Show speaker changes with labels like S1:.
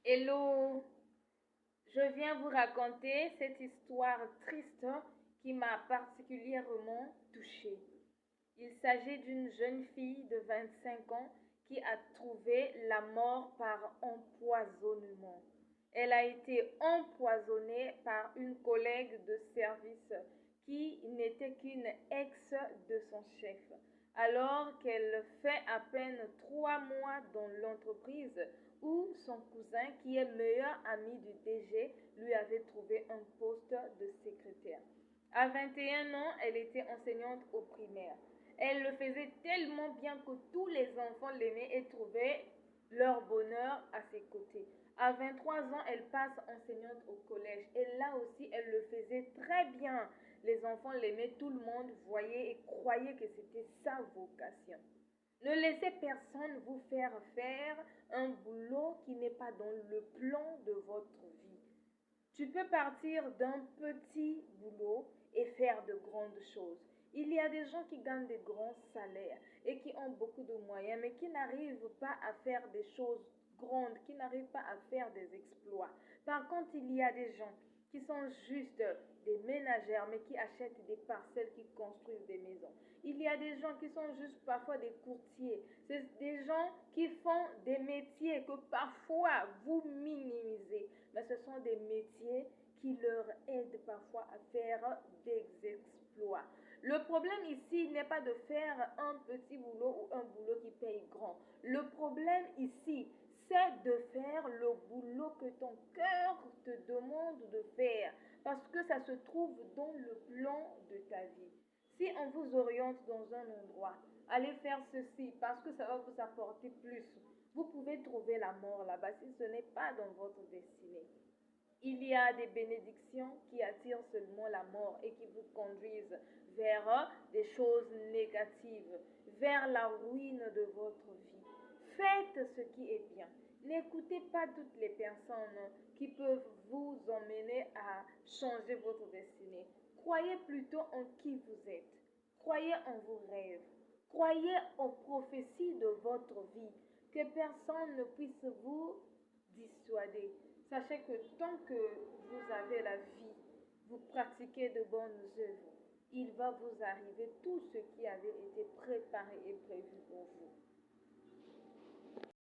S1: Hello, je viens vous raconter cette histoire triste qui m'a particulièrement touchée. Il s'agit d'une jeune fille de 25 ans qui a trouvé la mort par empoisonnement. Elle a été empoisonnée par une collègue de service qui n'était qu'une ex de son chef. Alors qu'elle fait à peine 3 mois dans l'entreprise où son cousin, qui est meilleur ami du DG, lui avait trouvé un poste de secrétaire. À 21 ans, elle était enseignante au primaire. Elle le faisait tellement bien que tous les enfants l'aimaient et trouvaient leur bonheur à ses côtés. À 23 ans, elle passe enseignante au collège et là aussi, elle le faisait très bien. Les enfants l'aimaient, tout le monde voyait et croyait que c'était sa vocation. Ne laissez personne vous faire faire un boulot qui n'est pas dans le plan de votre vie. Tu peux partir d'un petit boulot et faire de grandes choses. Il y a des gens qui gagnent des grands salaires et qui ont beaucoup de moyens, mais qui n'arrivent pas à faire des choses grandes, qui n'arrivent pas à faire des exploits. Par contre, il y a des gens qui sont juste des ménagères, mais qui achètent des parcelles, qui construisent des maisons. Il y a des gens qui sont juste parfois des courtiers. C'est des gens qui font des métiers que parfois vous minimisez, mais ce sont des métiers qui leur aident parfois à faire des exploits. Le problème ici n'est pas de faire un petit boulot ou un boulot qui paye grand. Le problème ici, c'est de faire le boulot que ton cœur te demande de faire, parce que ça se trouve dans le plan de ta vie. Si on vous oriente dans un endroit, allez faire ceci parce que ça va vous apporter plus. Vous pouvez trouver la mort là-bas si ce n'est pas dans votre destinée. Il y a des bénédictions qui attirent seulement la mort et qui vous conduisent vers des choses négatives, vers la ruine de votre vie. Faites ce qui est bien. N'écoutez pas toutes les personnes qui peuvent vous emmener à changer votre destinée. Croyez plutôt en qui vous êtes. Croyez en vos rêves. Croyez aux prophéties de votre vie. Que personne ne puisse vous dissuader. Sachez que tant que vous avez la vie, vous pratiquez de bonnes œuvres, il va vous arriver tout ce qui avait été préparé et prévu pour vous.